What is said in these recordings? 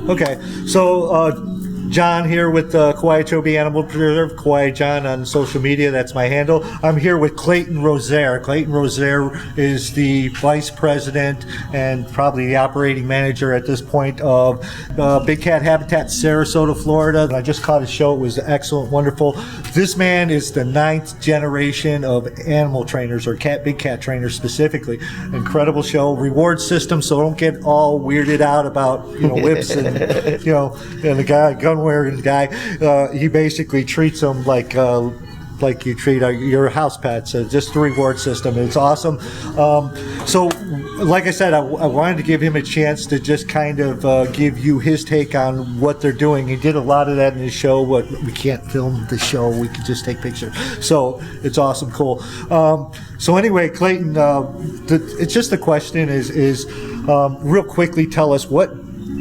Okay, so John here with Kowiachobee Animal Preserve, Kowia-Jon on social media. That's my handle. I'm here with Clayton Rosaire. Clayton Rosaire is the vice president and probably the operating manager at this point of Big Cat Habitat, Sarasota, Florida. I just caught his show. It was excellent, wonderful. This man is the 9th generation of animal trainers, or big cat trainers specifically. Incredible show. Reward system, so don't get all weirded out about whips and and the guy gun wearing guy, he basically treats them like you treat your house pets. Just the reward system. It's awesome. So, like I said, I wanted to give him a chance to just kind of give you his take on what they're doing. He did a lot of that in his show. But we can't film the show. We can just take pictures. So it's awesome, cool. So anyway, Clayton, it's just the question is real quickly tell us what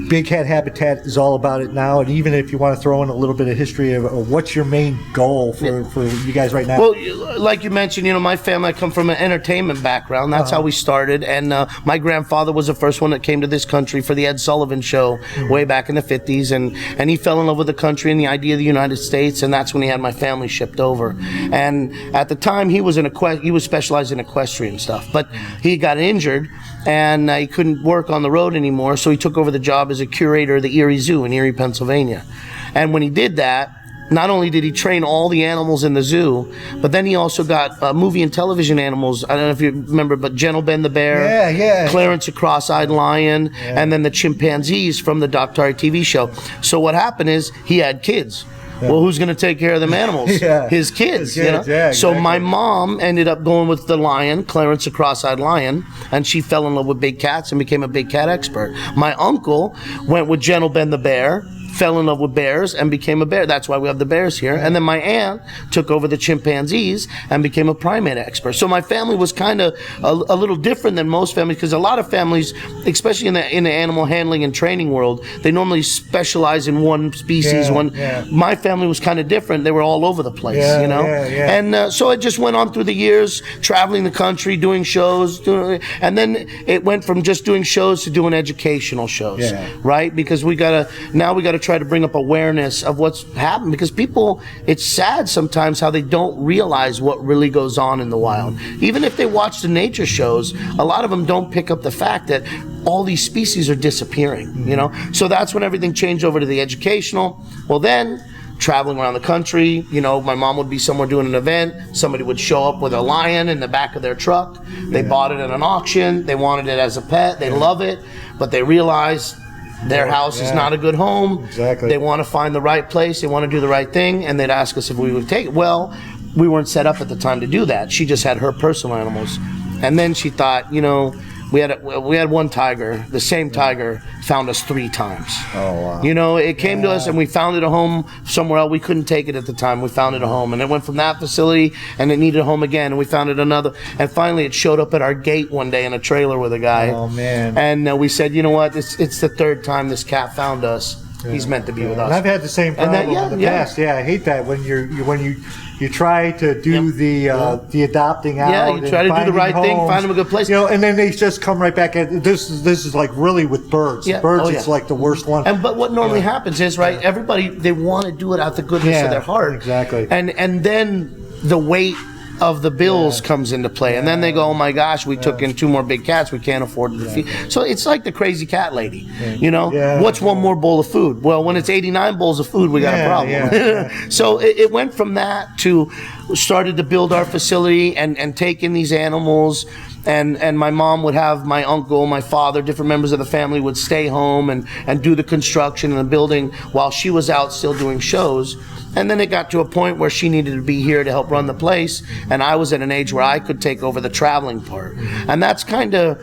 Big Cat Habitat is all about it now, and even if you want to throw in a little bit of history of what's your main goal for you guys right now? Well, like you mentioned, my family, I come from an entertainment background. That's how we started, and my grandfather was the first one that came to this country for the Ed Sullivan Show way back in the 50s, and he fell in love with the country and the idea of the United States, and that's when he had my family shipped over. And at the time, he was specialized in equestrian stuff, but he got injured, and he couldn't work on the road anymore, so he took over the job as a curator of the Erie Zoo in Erie, Pennsylvania. And when he did that, not only did he train all the animals in the zoo, but then he also got movie and television animals. I don't know if you remember, but Gentle Ben the bear, Clarence the cross-eyed lion, and then the chimpanzees from the Daktari TV show. So what happened is he had kids. Well, who's going to take care of them animals? His kids. Yeah, exactly. So my mom ended up going with the lion, Clarence the cross-eyed lion, and she fell in love with big cats and became a big cat expert. My uncle went with Gentle Ben the bear, fell in love with bears and became a bear. That's why we have the bears here. And then my aunt took over the chimpanzees and became a primate expert. So my family was kind of a little different than most families, because a lot of families, especially in the animal handling and training world, they normally specialize in one species. My family was kind of different. They were all over the place, And so it just went on through the years, traveling the country, doing shows, and then it went from just doing shows to doing educational shows, right? Because we gotta try to bring up awareness of what's happened, because people, it's sad sometimes how they don't realize what really goes on in the wild. Even if they watch the nature shows, a lot of them don't pick up the fact that all these species are disappearing, So that's when everything changed over to the educational. Well, then traveling around the country, my mom would be somewhere doing an event, somebody would show up with a lion in the back of their truck. They bought it at an auction, they wanted it as a pet, they love it, but they realized their house is not a good home. Exactly. They want to find the right place. They want to do the right thing, and they'd ask us if we would take it. Well, we weren't set up at the time to do that. She just had her personal animals, and then she thought, we had one tiger. The same tiger found us 3 times. Oh wow! It came to us, and we found it a home somewhere else. We couldn't take it at the time. We found it a home, and it went from that facility, and it needed a home again, and we found it another. And finally, it showed up at our gate one day in a trailer with a guy. Oh man! And we said, you know what? It's the 3rd time this cat found us. He's meant to be with us. And I've had the same problem in the past. I hate that when you try to do the adopting out. Yeah, you try to do the right thing, find them a good place. And then they just come right back. This is like really with birds. Birds, it's like the worst one. But what normally happens is, right, everybody, they want to do it out the goodness of their heart. Exactly. And then the weight of the bills comes into play, and then they go, oh my gosh, we took in 2 more big cats, we can't afford to feed. So it's like the crazy cat lady, what's one more bowl of food? Well, when it's 89 bowls of food, we got a problem. So it went from that to started to build our facility and take in these animals. And my mom would have my uncle, my father, different members of the family would stay home and do the construction and the building while she was out still doing shows. And then it got to a point where she needed to be here to help run the place, and I was at an age where I could take over the traveling part. And that's kind of,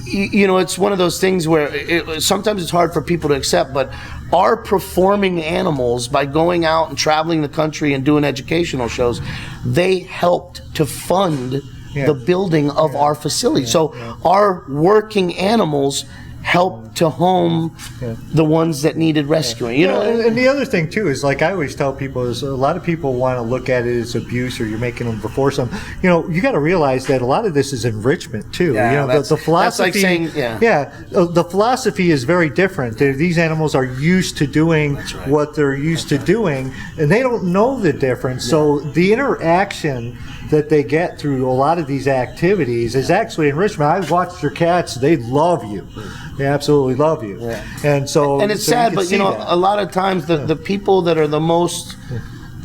it's one of those things where sometimes it's hard for people to accept, but our performing animals, by going out and traveling the country and doing educational shows, they helped to fund the building of our facility. So our working animals help to home the ones that needed rescuing. You know, and the other thing too is, like I always tell people, is a lot of people want to look at it as abuse, or you're making them before some. You know, you got to realize that a lot of this is enrichment too. Yeah, you know, the philosophy. That's like saying, the philosophy is very different. These animals are used to doing what they're used to doing, and they don't know the difference. So the interaction that they get through a lot of these activities is actually enrichment. I've watched your cats; they love you. They absolutely love you. And so, and it's sad, but a lot of times the people that are the most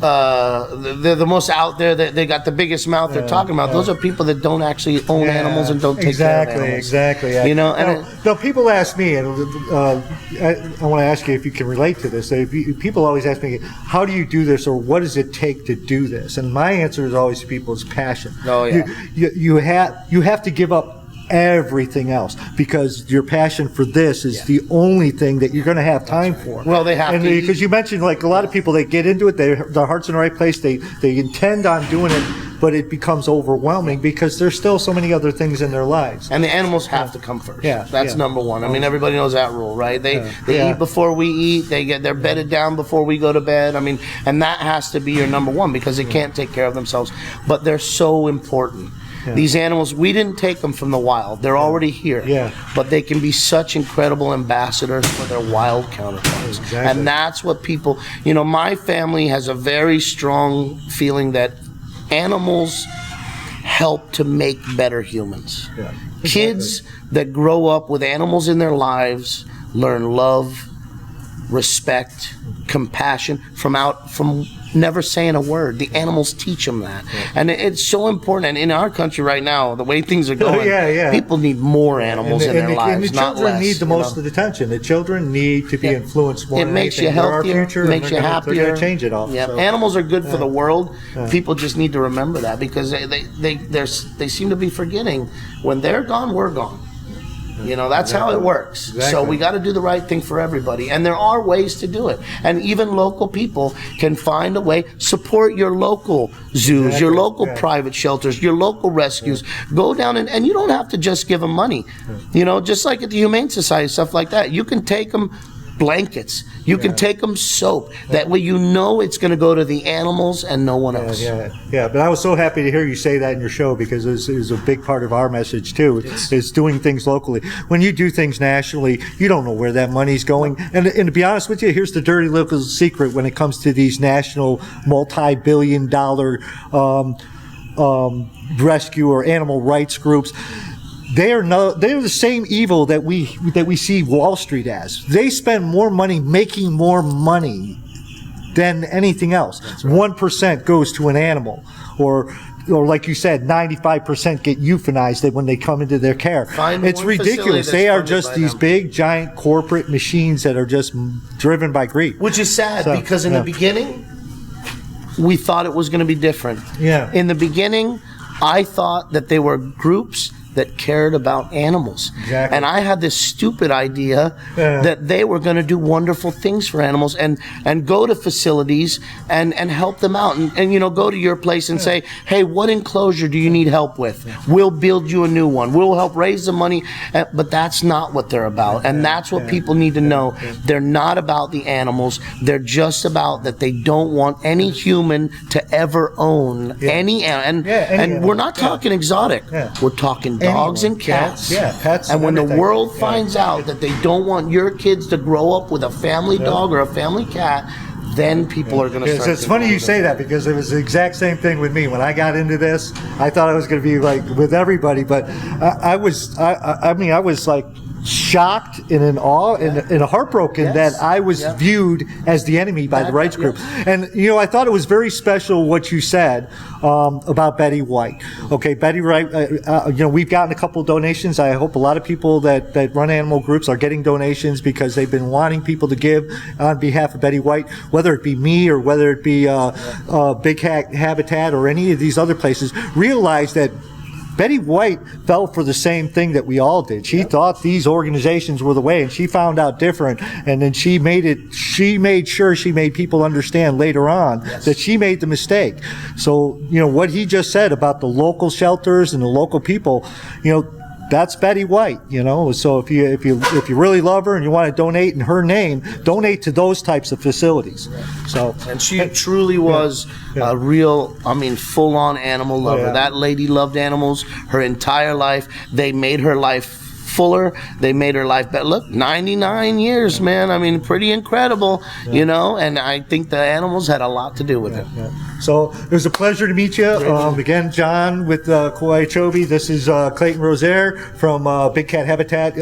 they're the most out there, that they got the biggest mouth they're talking about, those are people that don't actually own animals and don't take care of animals. Exactly. You know, and now, people ask me, and I want to ask you if you can relate to this. People always ask me, how do you do this, or what does it take to do this? And my answer is always to people is passion. Oh yeah. You have to give up everything else, because your passion for this is the only thing that you're going to have time for. Well, they have to. Because you mentioned, like, a lot of people, they get into it, their heart's in the right place, they intend on doing it, but it becomes overwhelming because there's still so many other things in their lives. And the animals have to come first. Yeah, that's number one. I mean, everybody knows that rule, right? They eat before we eat. They're bedded down before we go to bed. I mean, and that has to be your number one, because they can't take care of themselves. But they're so important. These animals, we didn't take them from the wild. They're already here. But they can be such incredible ambassadors for their wild counterparts. Exactly. And that's what people, my family has a very strong feeling that animals help to make better humans. Kids that grow up with animals in their lives learn love, respect, compassion from never saying a word. The animals teach them that. And it's so important. And in our country right now, the way things are going, people need more animals in their lives, not less. And the children need the most of the attention. The children need to be influenced more. It makes you healthier, makes you happier. They're going to change it all. So. Animals are good for the world. People just need to remember that, because they seem to be forgetting, when they're gone, we're gone. That's how it works. So we got to do the right thing for everybody. And there are ways to do it. And even local people can find a way. Support your local zoos, your local private shelters, your local rescues. Go down and you don't have to just give them money. Just like at the Humane Society, stuff like that. You can take them blankets. You can take them soap. That way it's going to go to the animals and no one else. But I was so happy to hear you say that in your show, because it was a big part of our message too, is doing things locally. When you do things nationally, you don't know where that money's going. And to be honest with you, here's the dirty little secret when it comes to these national multi-billion-dollar rescue or animal rights groups. They're the same evil that we see Wall Street as. They spend more money making more money than anything else. 1% goes to an animal, or like you said, 95% get euthanized when they come into their care. It's ridiculous. They are just these big, giant corporate machines that are just driven by greed. Which is sad, because in the beginning, we thought it was going to be different. In the beginning, I thought that they were groups that cared about animals. And I had this stupid idea that they were going to do wonderful things for animals and go to facilities and help them out and go to your place and say, hey, what enclosure do you need help with? We'll build you a new one. We'll help raise the money. But that's not what they're about. And that's what people need to know. They're not about the animals. They're just about that they don't want any human to ever own any animal. And we're not talking exotic. We're talking dogs and cats. Pets. And when the world finds out that they don't want your kids to grow up with a family dog or a family cat, then people are going to start. It's funny you say that, because it was the exact same thing with me. When I got into this, I thought I was going to be like with everybody, but I was like shocked and in awe and heartbroken that I was viewed as the enemy by the rights group. And I thought it was very special what you said about Betty White. Okay, Betty White. We've gotten a couple of donations. I hope a lot of people that run animal groups are getting donations, because they've been wanting people to give on behalf of Betty White, whether it be me or whether it be Big Habitat or any of these other places. Realize that Betty White fell for the same thing that we all did. She thought these organizations were the way, and she found out different. And then she made sure she made people understand later on that she made the mistake. So, what he just said about the local shelters and the local people, that's Betty White, you know. So if you really love her and you want to donate in her name, donate to those types of facilities. So and she truly was a real, I mean, full-on animal lover. That lady loved animals her entire life. They made her life fuller. They made her life better. Look, 99 years, man. I mean, pretty incredible, you know, and I think the animals had a lot to do with it. So it was a pleasure to meet you. Again, John with Kowiachobee. This is Clayton Rosaire from Big Cat Habitat.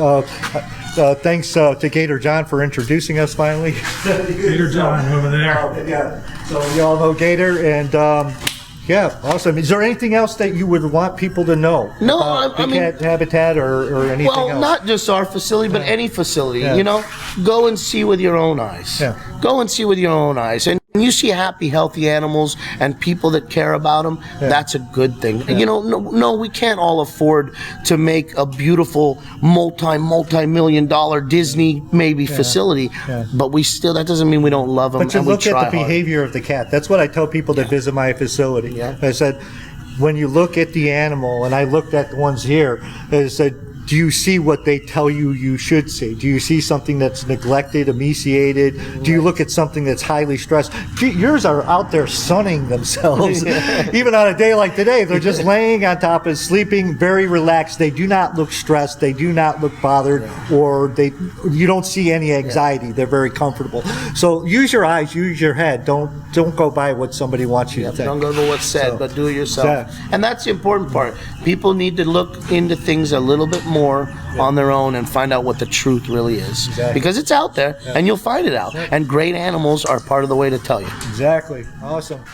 Thanks to Gator John for introducing us finally. Gator John over there. So we all know Gator, and yeah, awesome. Is there anything else that you would want people to know? No, about I Big mean, Cat Habitat or anything else? well, not just our facility, but any facility. You know, go and see with your own eyes. Go and see with your own eyes. And when you see happy, healthy animals and people that care about them, that's a good thing. You know, no, we can't all afford to make a beautiful multi-million-dollar Disney maybe facility, but we still, that doesn't mean we don't love them. But you and look we try at the behavior of the cat. That's what I tell people that visit my facility. I said, when you look at the animal, and I looked at the ones here, I said, do you see what they tell you you should see? Do you see something that's neglected, emaciated? Do you look at something that's highly stressed? Yours are out there sunning themselves. Even on a day like today, they're just laying on top and sleeping, very relaxed. They do not look stressed. They do not look bothered, or you don't see any anxiety. They're very comfortable. So use your eyes, use your head. Don't go by what somebody wants you to think. Don't go by what's said, but do it yourself. And that's the important part. People need to look into things a little bit more on their own and find out what the truth really is. Because it's out there, and you'll find it out. And great animals are part of the way to tell you. Exactly. Awesome.